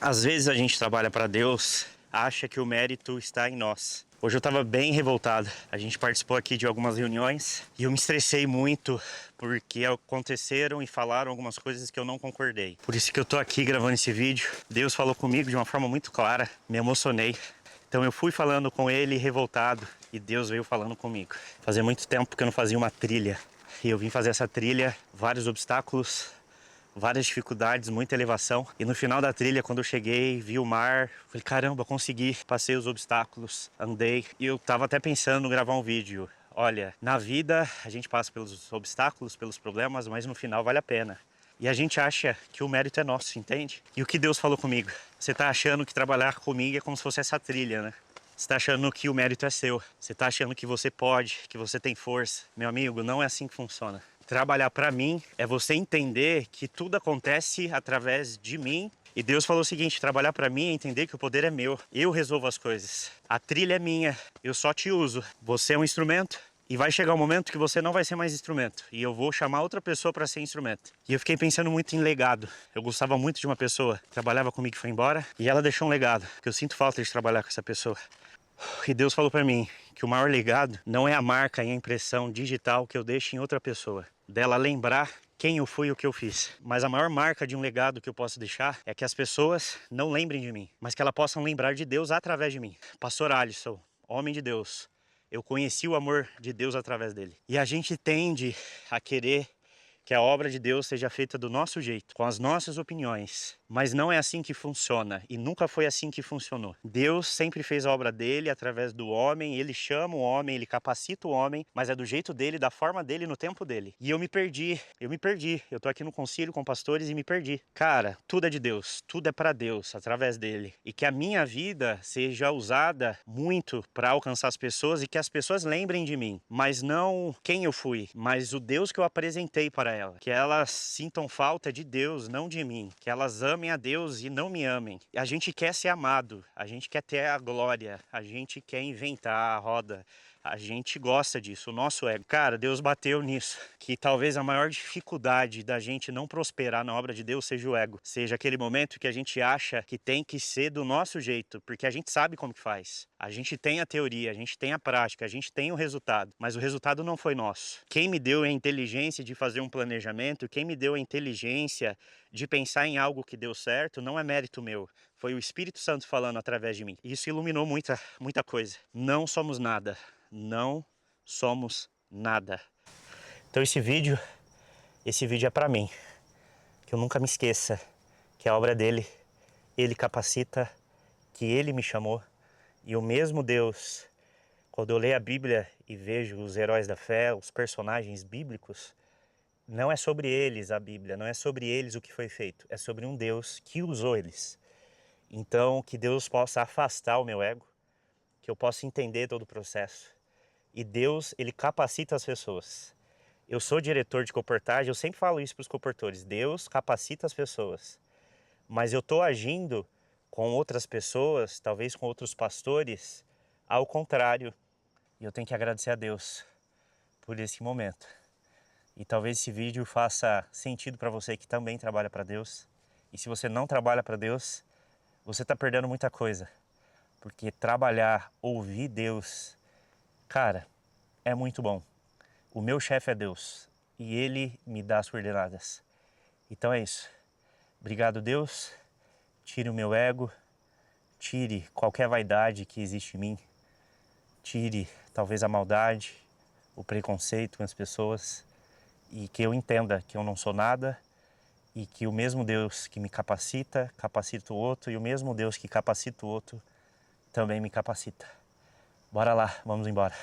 Às vezes a gente trabalha para Deus, acha que o mérito está em nós. Hoje eu estava bem revoltado. A gente participou aqui de algumas reuniões e eu me estressei muito porque aconteceram e falaram algumas coisas que eu não concordei. Por isso que eu tô aqui gravando esse vídeo. Deus falou comigo de uma forma muito clara, me emocionei. Então eu fui falando com ele revoltado e Deus veio falando comigo. Fazia muito tempo que eu não fazia uma trilha e eu vim fazer essa trilha, vários obstáculos, várias dificuldades, muita elevação. E no final da trilha, quando eu cheguei, vi o mar, falei, caramba, consegui, passei os obstáculos, andei. E eu tava até pensando em gravar um vídeo. Olha, na vida a gente passa pelos obstáculos, pelos problemas, mas no final vale a pena. E a gente acha que o mérito é nosso, entende? E o que Deus falou comigo? Você tá achando que trabalhar comigo é como se fosse essa trilha, né? Você tá achando que o mérito é seu. Você tá achando que você pode, que você tem força. Meu amigo, não é assim que funciona. Trabalhar para mim é você entender que tudo acontece através de mim. E Deus falou o seguinte, trabalhar para mim é entender que o poder é meu. Eu resolvo as coisas. A trilha é minha, eu só te uso. Você é um instrumento e vai chegar um momento que você não vai ser mais instrumento. E eu vou chamar outra pessoa para ser instrumento. E eu fiquei pensando muito em legado. Eu gostava muito de uma pessoa que trabalhava comigo e foi embora. E ela deixou um legado, que eu sinto falta de trabalhar com essa pessoa. E Deus falou para mim que o maior legado não é a marca e a impressão digital que eu deixo em outra pessoa, dela lembrar quem eu fui e o que eu fiz. Mas a maior marca de um legado que eu posso deixar é que as pessoas não lembrem de mim, mas que elas possam lembrar de Deus através de mim. Pastor Alisson, homem de Deus, eu conheci o amor de Deus através dele. E a gente tende a querer que a obra de Deus seja feita do nosso jeito, com as nossas opiniões. Mas não é assim que funciona e nunca foi assim que funcionou. Deus sempre fez a obra dele através do homem, ele chama o homem, ele capacita o homem, mas é do jeito dele, da forma dele, no tempo dele. E eu me perdi. Eu tô aqui no concílio com pastores e me perdi. Cara, tudo é de Deus, tudo é para Deus, através dele. E que a minha vida seja usada muito para alcançar as pessoas e que as pessoas lembrem de mim, mas não quem eu fui, mas o Deus que eu apresentei para elas. Que elas sintam falta de Deus, não de mim. Que elas amem a Deus e não me amem. A gente quer ser amado, a gente quer ter a glória, a gente quer inventar a roda. A gente gosta disso, o nosso ego. Cara, Deus bateu nisso. Que talvez a maior dificuldade da gente não prosperar na obra de Deus seja o ego. Seja aquele momento que a gente acha que tem que ser do nosso jeito, porque a gente sabe como que faz. A gente tem a teoria, a gente tem a prática, a gente tem o resultado, mas o resultado não foi nosso. Quem me deu a inteligência de fazer um planejamento, quem me deu a inteligência de pensar em algo que deu certo, não é mérito meu. Foi o Espírito Santo falando através de mim. Isso iluminou muita coisa. Não somos nada. Não somos nada. Então esse vídeo é para mim. Que eu nunca me esqueça que a obra dele, ele capacita, que ele me chamou. E o mesmo Deus, quando eu leio a Bíblia e vejo os heróis da fé, os personagens bíblicos, não é sobre eles a Bíblia, não é sobre eles o que foi feito, é sobre um Deus que usou eles. Então que Deus possa afastar o meu ego, que eu possa entender todo o processo. E Deus, ele capacita as pessoas. Eu sou diretor de comportagem, eu sempre falo isso para os comportores. Deus capacita as pessoas. Mas eu estou agindo com outras pessoas, talvez com outros pastores, ao contrário. E eu tenho que agradecer a Deus por esse momento. E talvez esse vídeo faça sentido para você que também trabalha para Deus. E se você não trabalha para Deus, você está perdendo muita coisa. Porque trabalhar, ouvir Deus, cara, é muito bom. O meu chefe é Deus e Ele me dá as coordenadas. Então é isso. Obrigado, Deus. Tire o meu ego, tire qualquer vaidade que existe em mim, tire talvez a maldade, o preconceito com as pessoas e que eu entenda que eu não sou nada e que o mesmo Deus que me capacita, capacita o outro e o mesmo Deus que capacita o outro também me capacita. Bora lá, vamos embora.